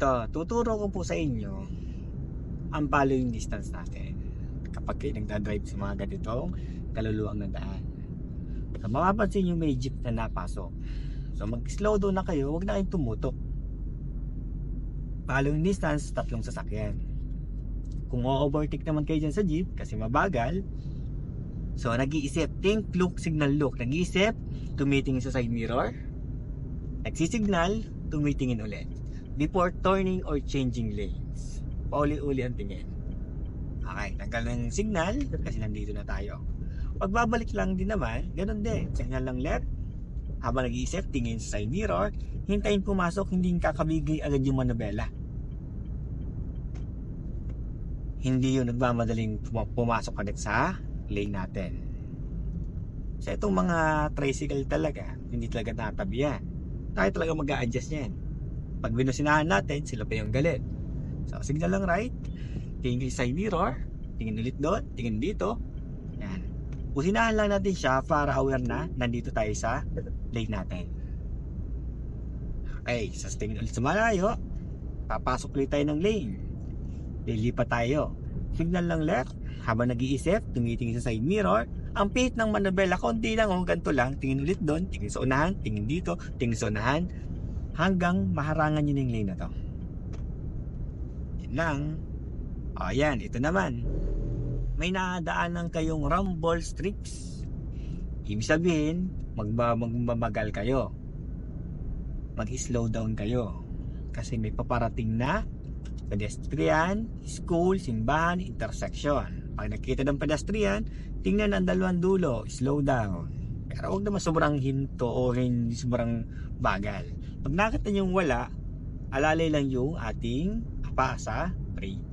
Ito, tuturo ko po sa inyo ang following distance natin kapag kayo nagdadrive sa mga ganitong kaluluwang na daan. So, mapapansin nyo may jeep na napasok. So, mag-slow down na kayo, huwag na kayong tumutok. Following distance, 3 sasakyan. Kung o-overtake naman kayo dyan sa jeep kasi mabagal, so nag-iisip, think, look, signal, look. Nag-iisip, tumitingin sa side mirror, nagsisignal, tumitingin ulit before turning or changing lanes. Pauli-uli ang tingin. Okay, tanggal ng signal kasi nandito na tayo. Pagbabalik lang din naman, ganun din. Signal lang left, habang nag-iisip, tingin sa side mirror, hintayin pumasok, hindi kakabigay agad yung manobela. Hindi yun nagmamadaling pumasok agad sa lane natin. So itong mga tricycle talaga, hindi talaga tatabihan. Tayo talaga mag-a-adjust yan. Pag binusinahan natin, sila pa yung galit. So signal lang right, tingin sa side mirror, tingin ulit doon, tingin dito. Yan. Businahan lang natin siya para aware na nandito tayo sa lane natin. Okay, so tingin ulit sa malayo, papasok ulit tayo ng lane. Lilipat tayo. Signal lang left, habang nag-iisip, tumitingin sa side mirror. Ang pihit ng manobela, konti lang o ganito lang. Tingin ulit doon, tingin sa unahan, tingin dito, tingin sa unahan, hanggang maharangan nyo yung lane na to. Yan lang. O yan, ito naman. May nadaanan kayong rumble strips. Ibig sabihin, magbabagal kayo. Mag-slow down kayo. Kasi may paparating na pedestrian, school, simbahan, intersection. Pag nakita ng pedestrian, tingnan ang dalawang dulo, slow down. Pero huwag naman sobrang hinto o hindi sobrang bagal. Pag nakita nyo wala, alalay lang yung ating pa sa brake.